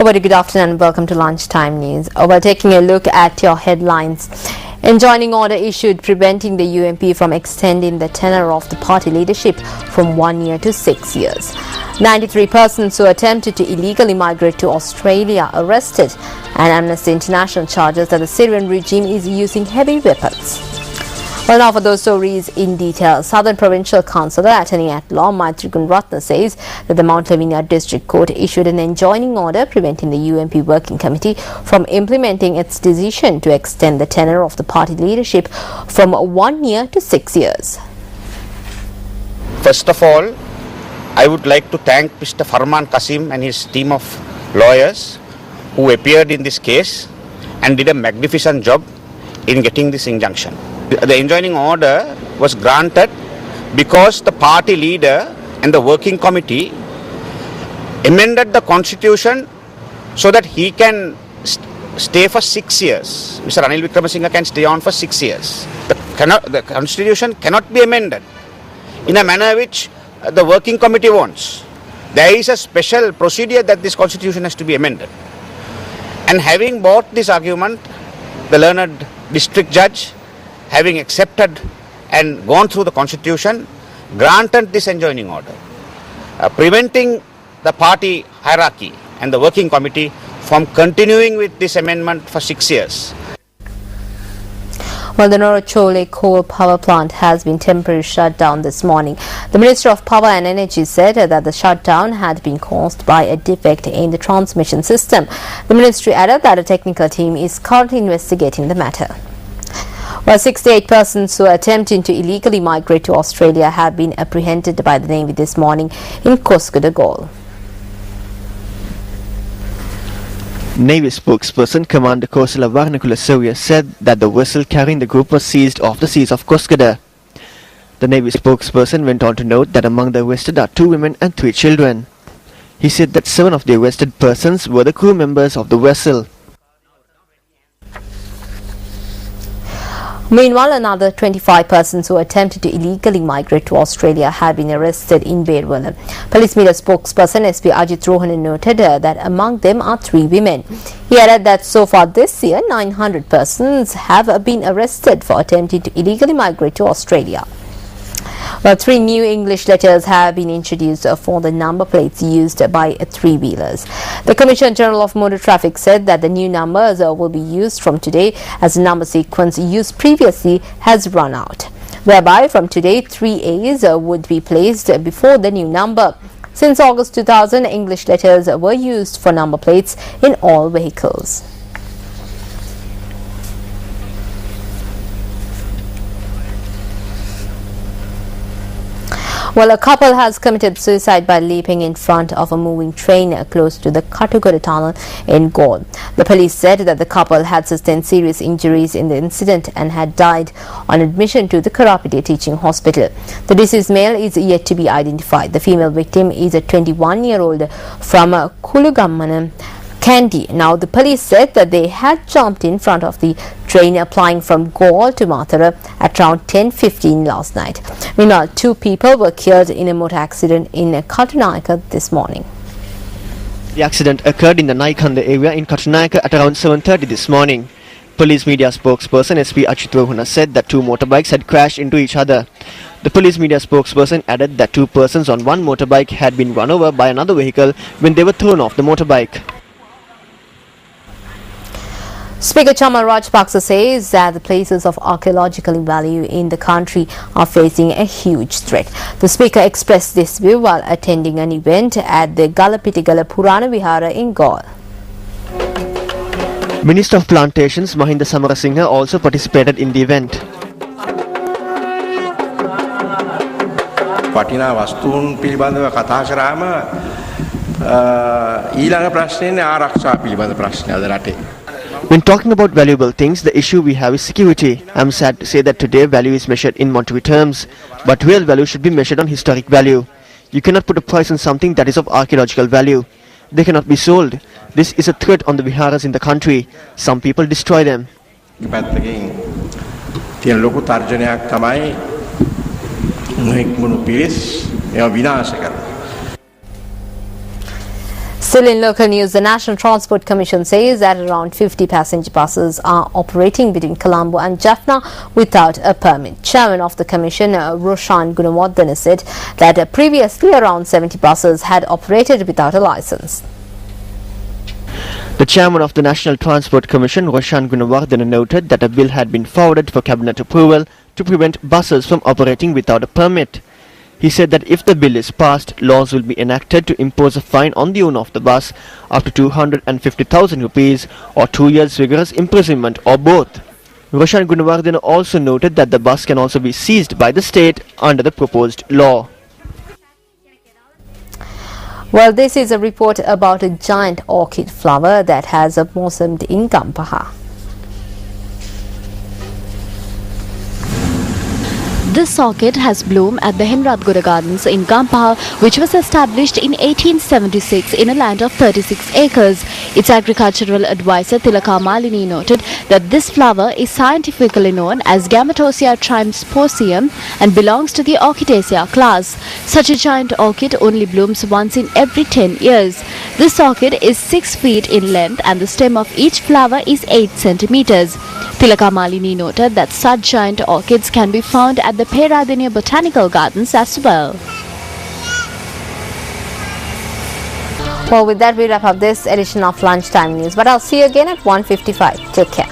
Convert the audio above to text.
Very good afternoon and welcome to Lunchtime News. We're taking a look at your headlines. Enjoining order issued preventing the UMP from extending the tenure of the party leadership from 1 year to 6 years. 93 persons who attempted to illegally migrate to Australia arrested, and Amnesty International charges that the Syrian regime is using heavy weapons. Well, now for those stories in detail. Southern Provincial Councillor Attorney at Law Maitri Gunratna says that the Mount Lavinia District Court issued an enjoining order preventing the UMP Working Committee from implementing its decision to extend the tenure of the party leadership from 1 year to 6 years. First of all, I would like to thank Mr. Farman Kasim and his team of lawyers who appeared in this case and did a magnificent job in getting this injunction. The enjoining order was granted because the party leader and the working committee amended the constitution so that he can stay for 6 years. Mr. Ranil Wickramasinghe can stay on for 6 years. The constitution cannot be amended in a manner which the working committee wants. There is a special procedure that this constitution has to be amended. And having brought this argument, the learned district judge, having accepted and gone through the constitution, granted this enjoining order, preventing the party hierarchy and the working committee from continuing with this amendment for 6 years. Well, the Norochole coal power plant has been temporarily shut down this morning. The Minister of Power and Energy said that the shutdown had been caused by a defect in the transmission system. The ministry added that a technical team is currently investigating the matter. Well, 68 persons who are attempting to illegally migrate to Australia have been apprehended by the Navy this morning in Koskoda, Galle. Navy spokesperson Commander Kosala Varnakula Surya said that the vessel carrying the group was seized off the seas of Koskoda. The Navy spokesperson went on to note that among the arrested are 2 women and 3 children. He said that 7 of the arrested persons were the crew members of the vessel. Meanwhile, another 25 persons who attempted to illegally migrate to Australia have been arrested in Bedwala. Police media spokesperson SP Ajit Rohan noted that among them are 3 women. He added that so far this year, 900 persons have been arrested for attempting to illegally migrate to Australia. Well, 3 new English letters have been introduced for the number plates used by 3-wheelers. The Commissioner General of Motor Traffic said that the new numbers will be used from today as the number sequence used previously has run out, whereby from today 3 A's would be placed before the new number. Since August 2000, English letters were used for number plates in all vehicles. Well, a couple has committed suicide by leaping in front of a moving train close to the Katugoda tunnel in Galle. The police said that the couple had sustained serious injuries in the incident and had died on admission to the Karapiti Teaching Hospital. The deceased male is yet to be identified. The female victim is a 21-year-old from Kulugammanam, Kandy. Now, the police said that they had jumped in front of the train applying from Galle to Mathura at around 10:15 last night. Meanwhile, 2 people were killed in a motor accident in Katunayaka this morning. The accident occurred in the Naikanda area in Katunayaka at around 7:30 this morning. Police media spokesperson SP Ajit Rohan said that 2 motorbikes had crashed into each other. The police media spokesperson added that 2 persons on one motorbike had been run over by another vehicle when they were thrown off the motorbike. Speaker Chamal Rajapaksa says that the places of archaeological value in the country are facing a huge threat. The speaker expressed this view while attending an event at the Galapitigala Purana Vihara in Galle. Minister of Plantations Mahinda Samarasinghe also participated in the event. වටිනා වස්තුන් පිළිබඳව කතා කරාම ඊළඟ ප්‍රශ්නේ ආරක්ෂා පිළිබඳ ප්‍රශ්නය අද රටේ. When talking about valuable things, the issue we have is security. I'm sad to say that today value is measured in monetary terms, but real value should be measured on historic value. You cannot put a price on something that is of archaeological value. They cannot be sold. This is a threat on the viharas in the country. Some people destroy them. පැත්තකින් තියෙන ලොකු තර්ජනයක් තමයි නොඑක්මුණු පිරිස් ඒවා විනාශ කරනවා. Still in local news, the National Transport Commission says that around 50 passenger buses are operating between Colombo and Jaffna without a permit. Chairman of the Commission, Roshan Gunawardena, said that previously around 70 buses had operated without a license. The chairman of the National Transport Commission, Roshan Gunawardena, noted that a bill had been forwarded for cabinet approval to prevent buses from operating without a permit. He said that if the bill is passed, laws will be enacted to impose a fine on the owner of the bus up to 250,000 rupees or 2 years rigorous imprisonment or both. Roshan Gunawardena also noted that the bus can also be seized by the state under the proposed law. Well, this is a report about a giant orchid flower that has blossomed in Gampaha. This orchid has bloomed at the Henradgura Gardens in Gampaha, which was established in 1876 in a land of 36 acres. Its agricultural advisor Tilaka Malini noted that this flower is scientifically known as Gametosia trimsporsium and belongs to the Orchidaceae class. Such a giant orchid only blooms once in every 10 years. This orchid is 6 feet in length and the stem of each flower is 8 centimeters. Tilaka Malini noted that such giant orchids can be found at the Peradeniya Botanical Gardens as well. Well, with that we wrap up this edition of Lunchtime News, but I'll see you again at 1:55. Take care.